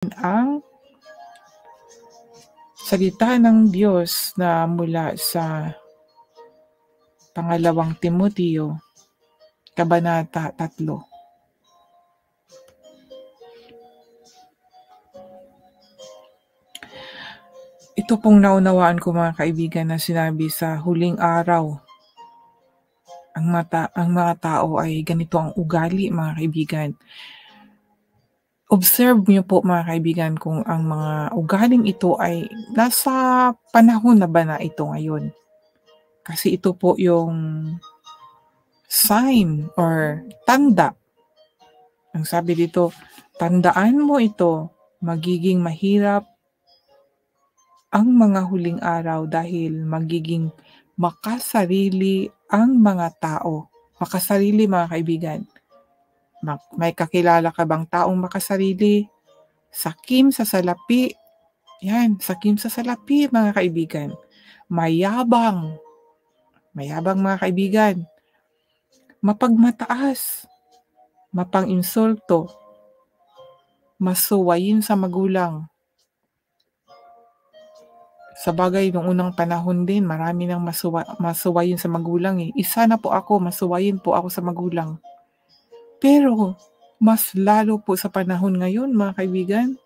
ang salita ng Diyos na mula sa pangalawang Timoteo, Kabanata 3. Ito pong naunawaan ko mga kaibigan na sinabi sa huling araw. Ang mga tao ay ganito ang ugali mga kaibigan. Observe niyo po mga kaibigan kung ang mga ugaling ito ay nasa panahon na ba na ito ngayon. Kasi ito po yung sign or tanda. Ang sabi dito, tandaan mo ito, magiging mahirap ang mga huling araw dahil magiging makasarili ang mga tao. Makasarili mga kaibigan. May kakilala ka bang taong makasarili? Sakim sa salapi. Yan, sakim sa salapi mga kaibigan. Mayabang. Mayabang mga kaibigan. Mapagmataas. Mapang-insulto. Masuwayin sa magulang. Sa bagay, nung unang panahon din, marami nang masuwayin sa magulang eh. Isa na po ako, masuwayin po ako sa magulang. Pero, mas lalo po sa panahon ngayon, mga kaibigan,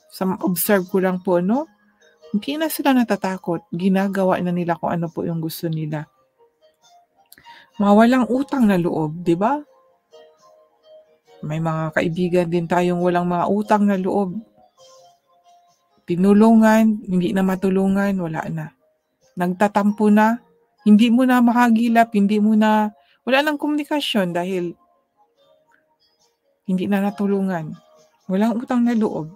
sa observe ko lang po, no? Hindi na sila natatakot. Ginagawa na nila kung ano po yung gusto nila. Mawalang utang na loob, di ba? May mga kaibigan din tayong walang mga utang na loob. Tinulungan, hindi na matulungan, wala na. Nagtatampo na, hindi mo na makagilap, wala nang komunikasyon dahil hindi na natulungan. Walang utang na loob.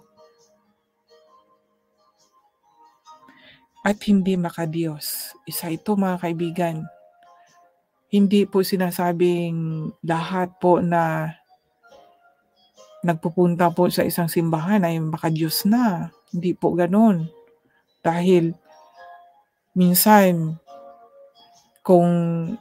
At hindi makadiyos. Isa ito mga kaibigan. Hindi po sinasabing lahat po na nagpupunta po sa isang simbahan ay makadiyos na. Hindi po ganun. Dahil minsan kung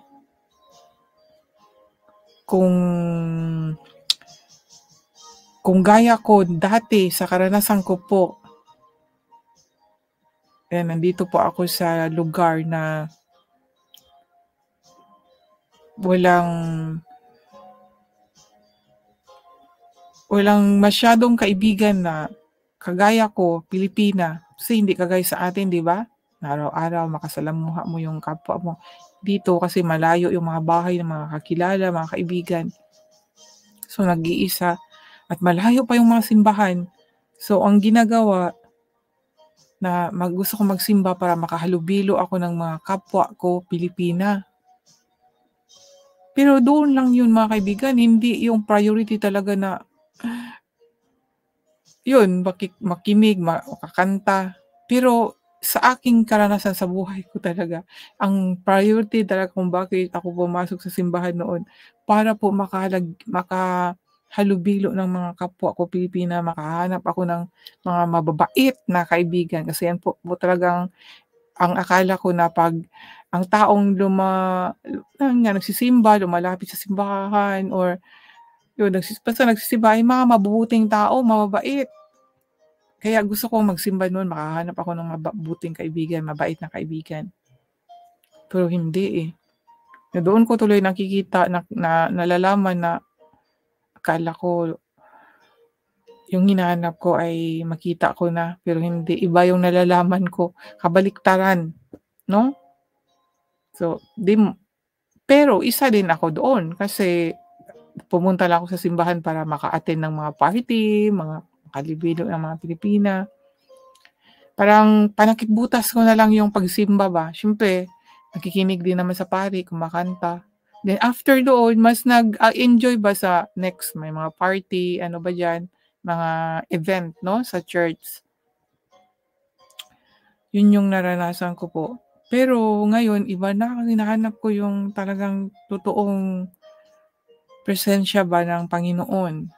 gaya ko dati sa karanasan ko po, nandito po ako sa lugar na walang masyadong kaibigan na kagaya ko, Pilipina. Kasi hindi kagaya sa atin, di ba? Araw-araw makasalamuha mo yung kapwa mo. Dito kasi malayo yung mga bahay ng mga kakilala, mga kaibigan. So nag-iisa at malayo pa yung mga simbahan. So ang ginagawa na gusto ko magsimba para makahalubilo ako ng mga kapwa ko, Pilipina. Pero doon lang yun mga kaibigan, hindi yung priority talaga na yun, makinig, makakanta. Pero sa aking karanasan sa buhay ko talaga, ang priority talaga kung bakit ako pumasok sa simbahan noon, para po makahalubilo ng mga kapwa ko Pilipina, makahanap ako ng mga mababait na kaibigan. Kasi yan po talagang ang akala ko na pag ang taong nagsisimba, lumalapit sa simbahan, or yun, basta nagsisimba ay mga mabubuting tao, mababait. Kaya gusto kong magsimba noon, makahanap ako ng mabuting kaibigan, mabait na kaibigan. Pero hindi eh. Doon ko tuloy nakikita, nalalaman na akala ko yung hinahanap ko ay makita ko na, pero hindi. Iba yung nalalaman ko. Kabaliktaran. No? So, pero isa din ako doon kasi pumunta lang ako sa simbahan para maka-attend ng mga party, mga makalibilo ng mga Pilipina. Parang panakipbutas ko na lang yung pagsimba ba. Siyempre, nakikinig din naman sa pari, kumakanta. Then after doon, mas nag-enjoy ba sa next, may mga party, ano ba dyan, mga event, no, sa church. Yun yung naranasan ko po. Pero ngayon, iba na, hinahanap ko yung talagang totoong presensya ba ng Panginoon.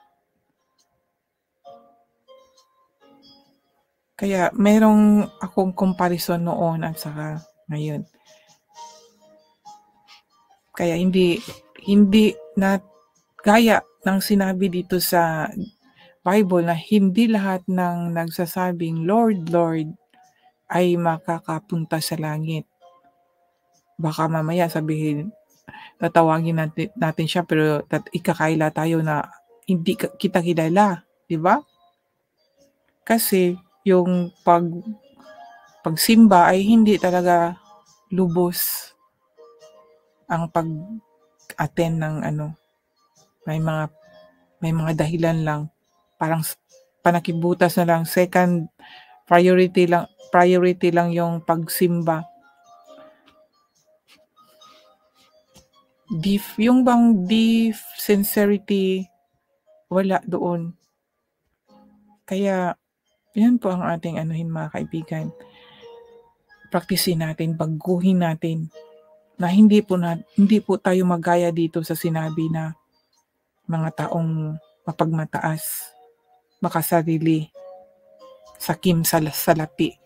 Kaya merong akong comparison noon at saka ngayon. Kaya hindi na gaya ng sinabi dito sa Bible na hindi lahat ng nagsasabing, "Lord, Lord," ay makakapunta sa langit. Baka mamaya sabihin, tatawagin natin siya pero ikakaila tayo na hindi kita kilala, 'di ba? Kasi yung pagsimba ay hindi talaga lubos ang pag-attend ng ano, may mga may mga dahilan lang. Parang panakibutas na lang, second priority lang yung pagsimba. Yung bang deep sincerity, wala doon. Kaya, yun po ang ating anuhin mga kaibigan. Praktisin natin, baguhin natin na hindi po tayo magaya dito sa sinabi na mga taong mapagmataas, makasarili, sakim salapi.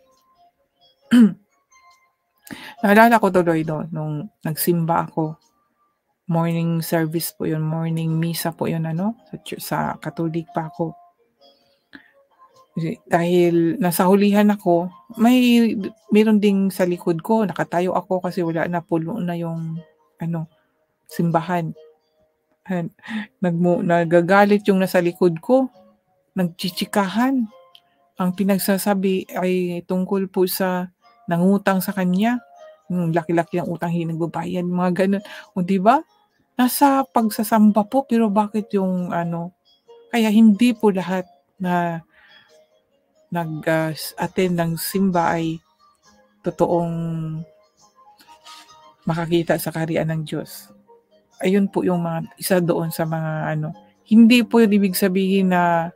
Naalala ko tuloy nung nagsimba ako, morning service po yun, morning misa po yun sa Katolik pa ako. Dahil nasa hulihan ako, meron ding sa likod ko, nakatayo ako kasi wala na, puno na yung simbahan. Han Nagagalit yung nasa likod ko, nagchichikahan. Ang pinagsasabi ay tungkol po sa nangutang sa kanya, yung laki-laki ang utang hindi nagbabayad, mga gano'n. O 'di ba, nasa pagsasamba po pero bakit yung kaya hindi po lahat na attend ng simba ay totoong makakita sa kaharian ng Diyos. Ayun po yung isa doon sa mga hindi po yun ibig sabihin na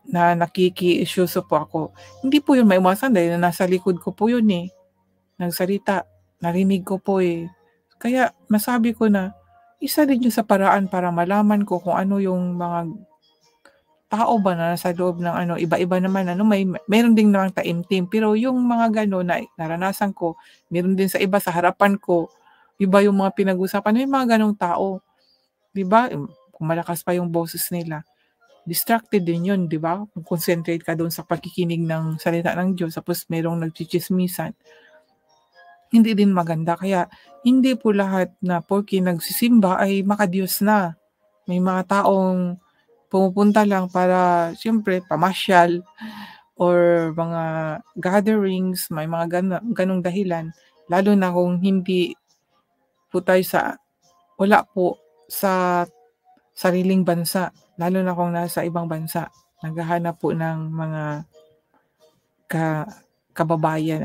nakikiisyoso po ako. Hindi po yun maiwasan dahil nasa likod ko po yun, nagsalita, narinig ko po, Kaya masabi ko na, isa din yun sa paraan para malaman ko kung ano yung mga tao ba na nasa loob ng iba-iba naman meron ding namang taimtim, pero yung mga gano'n na naranasan ko, meron din sa iba sa harapan ko, iba yung mga pinag-usapan, may mga gano'ng tao, 'di ba? Kung malakas pa yung boses nila, distracted din yun, 'di ba? Concentrate ka do'n sa pakikinig ng salita ng Diyos tapos merong nagtsitsismisan, hindi din maganda. Kaya hindi po lahat na porke nagsisimba ay makadiyos na. May mga taong pumupunta lang para siyempre pamasyal or mga gatherings, may mga gano'ng dahilan. Lalo na kung hindi po tayo wala po sa sariling bansa, lalo na kung nasa ibang bansa, naghahanap po ng mga ka kababayan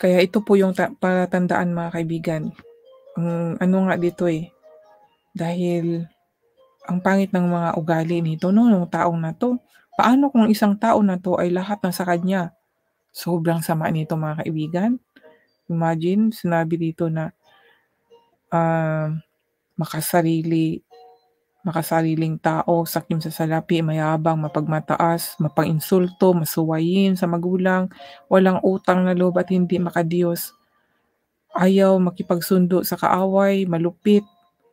Kaya ito po yung palatandaan mga kaibigan, nga dito, dahil ang pangit ng mga ugali nito nung taong na 'to. Paano kung isang tao na 'to ay lahat nasa kanya? Sobrang sama nito mga kaibigan. Imagine sinabi dito na, ah, makasarili makasariling tao, sakim sa salapi, mayabang, mapagmataas, mapang-insulto, masuwayin sa magulang, walang utang na loob at hindi makadiyos. Ayaw makipagsundo sa kaaway, malupit,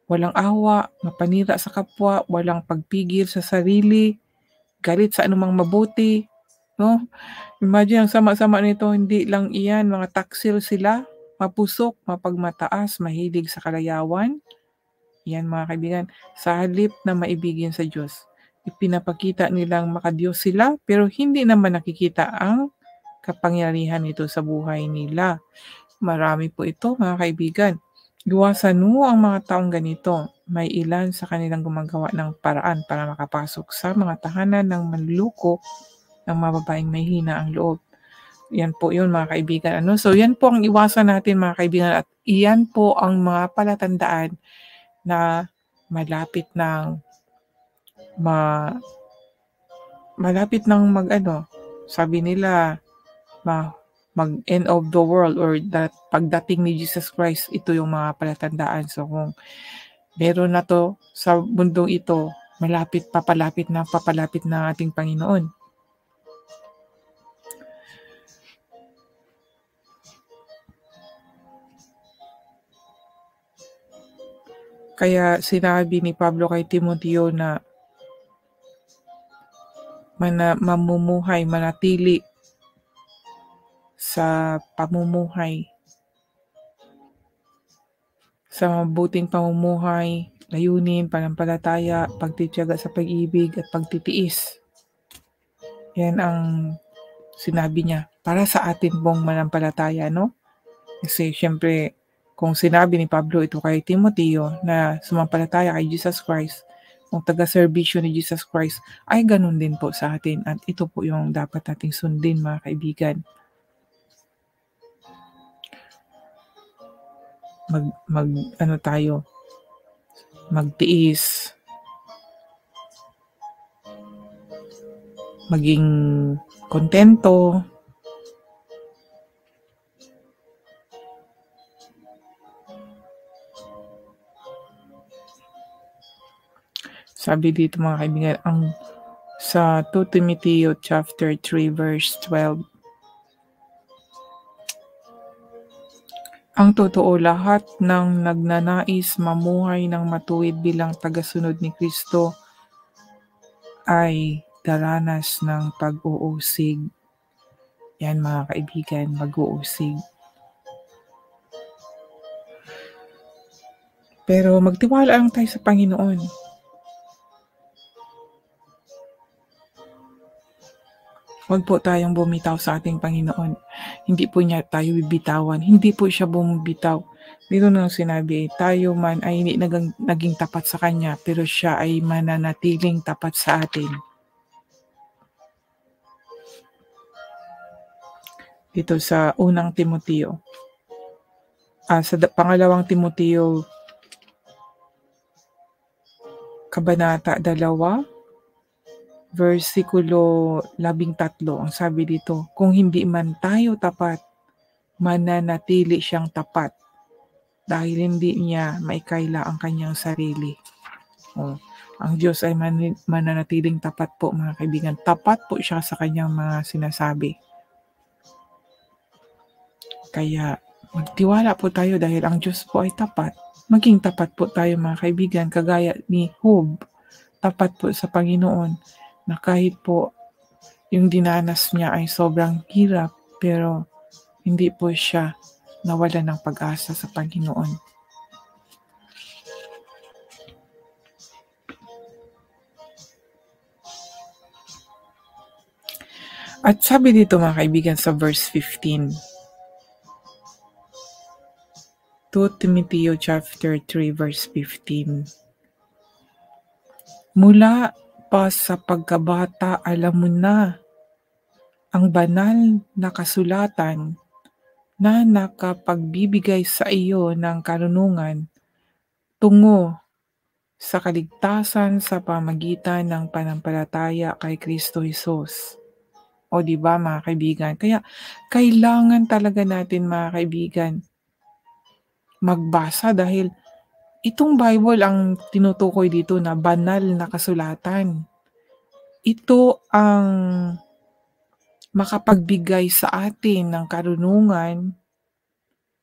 walang awa, mapanira sa kapwa, walang pagpigil sa sarili, galit sa anumang mabuti, 'no? Imagine ang sama-sama nito, hindi lang iyan, mga taksil sila, mapusok, mapagmataas, mahilig sa kalayawan. Yan mga kaibigan, sa halip na maibigin sa Diyos, ipinapakita nilang makadiyos sila pero hindi naman nakikita ang kapangyarihan nito sa buhay nila. Marami po ito mga kaibigan. Iwasan mo ang mga taong ganito. May ilan sa kanilang gumagawa ng paraan para makapasok sa mga tahanan ng manluloko ng mga babaeng may hina ang loob. Yan po yun mga kaibigan. So yan po ang iwasan natin mga kaibigan at iyan po ang mga palatandaan na malapit ng sabi nila mag-end of the world or pagdating ni Jesus Christ, ito yung mga palatandaan. So kung meron na 'to sa mundong ito, papalapit na ating Panginoon. Kaya sinabi ni Pablo kay Timoteo na manatili sa pamumuhay, sa mabuting pamumuhay, layunin, pananampalataya, pagtitiyaga sa pag-ibig at pagtitiis. Yan ang sinabi niya para sa atin pong manampalataya, no? Kasi syempre, kung sinabi ni Pablo ito kay Timoteo na sumampalataya kay Jesus Christ, kung taga-serbisyo ni Jesus Christ, ay ganun din po sa atin. At ito po yung dapat nating sundin, mga kaibigan. Magtiis, maging kontento, sabi dito mga kaibigan, sa 2 Timothy chapter 3 verse 12, ang totoo, lahat ng nagnanais mamuhay ng matuwid bilang tagasunod ni Kristo ay daranas ng pag-uusig. Yan mga kaibigan, mag-uusig. Pero magtiwala lang tayo sa Panginoon. Huwag po tayong bumitaw sa ating Panginoon. Hindi po niya tayo bibitawan. Hindi po siya bumibitaw. Dito nang sinabi, tayo man ay hindi naging tapat sa Kanya, pero siya ay mananatiling tapat sa atin. Dito sa unang Timoteo. Sa pangalawang Timoteo, Kabanata 2, versikulo 13, ang sabi dito, kung hindi man tayo tapat, mananatili siyang tapat dahil hindi niya maikaila ang kanyang sarili. Ang Diyos ay mananatiling tapat po mga kaibigan. Tapat po siya sa kanyang mga sinasabi. Kaya magtiwala po tayo dahil ang Diyos po ay tapat. Maging tapat po tayo mga kaibigan, kagaya ni Job. Tapat po sa Panginoon na kahit po yung dinanas niya ay sobrang hirap, pero hindi po siya nawala ng pag-asa sa Panginoon. At sabi dito mga kaibigan sa verse 15, 2 Timothy chapter 3 verse 15, mula pa sa pagkabata alam mo na ang banal na kasulatan na nakapagbibigay sa iyo ng karunungan tungo sa kaligtasan sa pamagitan ng pananampalataya kay Kristo Jesus. O di ba mga kaibigan? Kaya kailangan talaga natin mga kaibigan magbasa dahil itong Bible ang tinutukoy dito na banal na kasulatan. Ito ang makapagbigay sa atin ng karunungan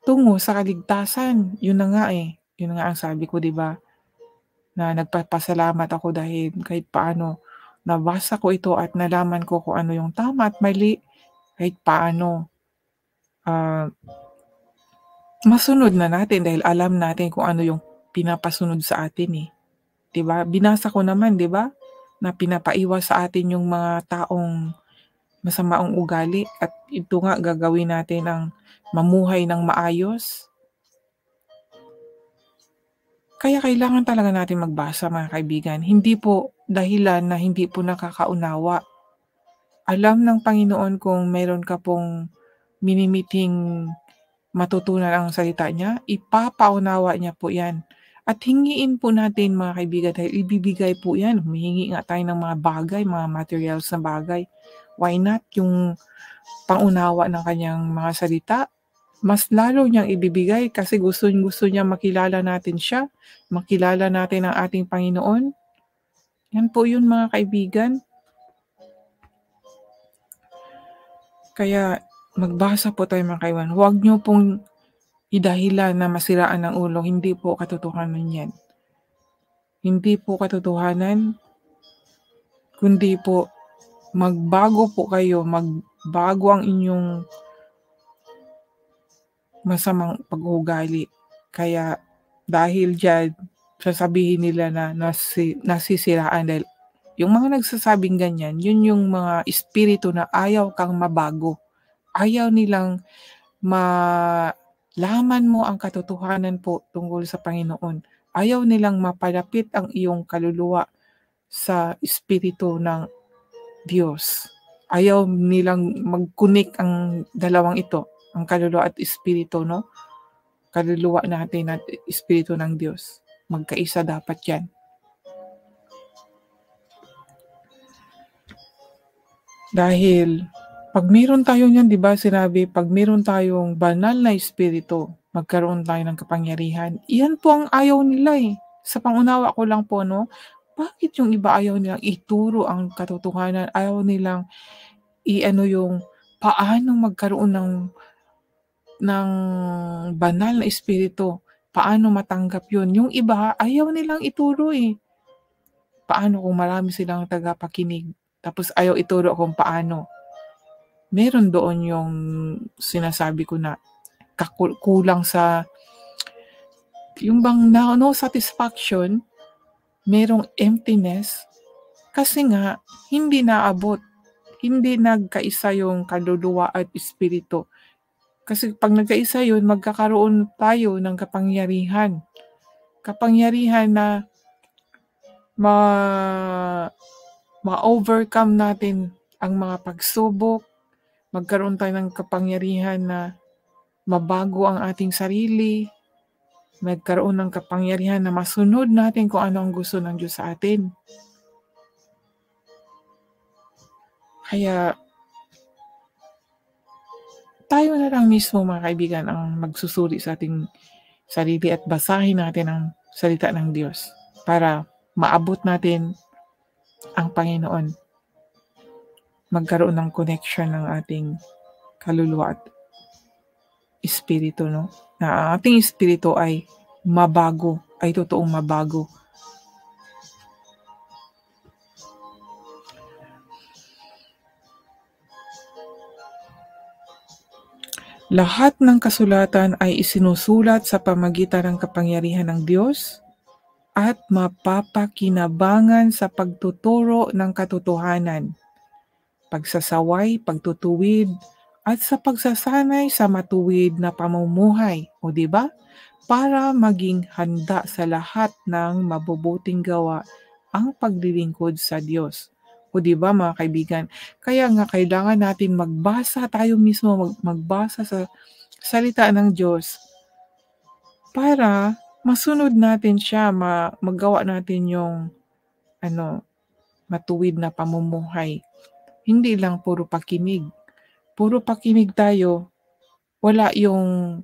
tungo sa kaligtasan. Yun na nga Yun nga ang sabi ko, di ba? Na nagpapasalamat ako dahil kahit paano nabasa ko ito at nalaman ko kung ano yung tama at mali, kahit paano masunod na natin dahil alam natin kung ano yung pinapasunod sa atin 'di ba? Binasa ko naman, 'di ba, na pinapaiwas sa atin yung mga taong masamaang ugali at ito nga gagawin natin ang mamuhay ng maayos. Kaya kailangan talaga natin magbasa mga kaibigan. Hindi po dahilan na hindi po nakakaunawa. Alam ng Panginoon kung meron ka pong minimiting matutunan ang salita niya, ipapaunawa niya po yan. At hingiin po natin mga kaibigan dahil ibibigay po yan. Humihingi nga tayo ng mga bagay, mga materials na bagay. Why not yung pangunawa ng kanyang mga salita? Mas lalo niyang ibibigay kasi gusto niya makilala natin siya, makilala natin ang ating Panginoon. Yan po yun mga kaibigan. Kaya magbasa po tayo mga kaibigan. Huwag niyo pong idahilan na masiraan ng ulo. Hindi po katotohanan yan. Hindi po katotohanan, kundi po magbago po kayo, magbago ang inyong masamang pag-uugali. Kaya dahil diyan, sasabihin nila na nasisiraan dahil yung mga nagsasabing ganyan, yun yung mga espiritu na ayaw kang mabago. Ayaw nilang malaman mo ang katotohanan po tungkol sa Panginoon. Ayaw nilang mapalapit ang iyong kaluluwa sa espiritu ng Diyos. Ayaw nilang mag-connect ang dalawang ito, ang kaluluwa at espiritu, no? Kaluluwa natin at espiritu ng Diyos. Magkaisa dapat yan. Dahil pag meron tayo niyan, 'di ba, sinabi, pag meron tayong banal na espiritu, magkaroon tayo ng kapangyarihan. Iyan po ang ayaw nila, eh. Sa pangunawa ko lang po, 'no, bakit yung iba ayaw nilang ituro ang katotohanan, ayaw nilang i-ano yung paano magkaroon ng banal na espiritu, paano matanggap yun. Yung iba ayaw nilang ituro, eh. Paano kung marami silang tagapakinig, tapos ayaw ituro kung paano. Meron doon yung sinasabi ko na kulang sa yung bang no satisfaction, merong emptiness, kasi nga hindi naabot, hindi nagkaisa yung kaluluwa at espiritu. Kasi 'pag nagkaisa yun, magkakaroon tayo ng kapangyarihan. Kapangyarihan na ma-overcome natin ang mga pagsubok, magkaroon tayo ng kapangyarihan na mabago ang ating sarili, magkaroon ng kapangyarihan na masunod natin kung ano ang gusto ng Diyos sa atin. Kaya tayo na lang mismo, mga kaibigan, ang magsusuri sa ating sarili at basahin natin ang salita ng Diyos para maabot natin ang Panginoon. Magkaroon ng connection ng ating kaluluwa at espiritu, no? Na ang ating espiritu ay mabago, ay totoong mabago. Lahat ng kasulatan ay isinusulat sa pamagitan ng kapangyarihan ng Diyos at mapapakinabangan sa pagtuturo ng katotohanan, pagsasaway, pagtutuwid, at sa pagsasanay sa matuwid na pamumuhay, o di ba? Para maging handa sa lahat ng mabubuting gawa ang paglilingkod sa Diyos. O di ba, mga kaibigan? Kaya nga kailangan natin magbasa tayo mismo, magbasa sa salita ng Diyos para masunod natin siya, magawa natin yung matuwid na pamumuhay. Hindi lang puro pakinig. Puro pakinig tayo, wala yung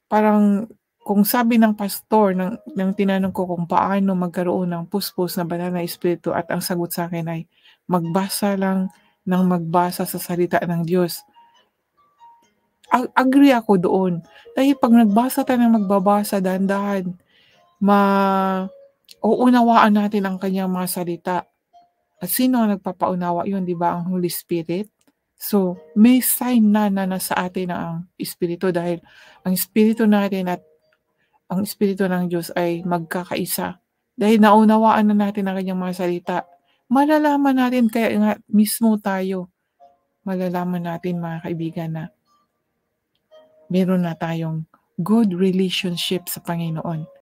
parang kung sabi ng pastor, ng tinanong ko kung paano magkaroon ng puspos na banal na espiritu, at ang sagot sa akin ay magbasa lang ng magbasa sa salita ng Diyos. Agree ako doon. Dahil pag nagbasa tayo ng magbabasa, dahan-dahan, mauunawaan natin ang kanyang mga salita. At sino ang nagpapaunawa? Yun, di ba? Ang Holy Spirit. So, may sign na nasa atin ang Espiritu, dahil ang Espiritu natin at ang Espiritu ng Diyos ay magkakaisa. Dahil naunawaan na natin ang kanyang mga salita, malalaman natin, kaya nga mismo tayo, malalaman natin, mga kaibigan, na meron na tayong good relationship sa Panginoon.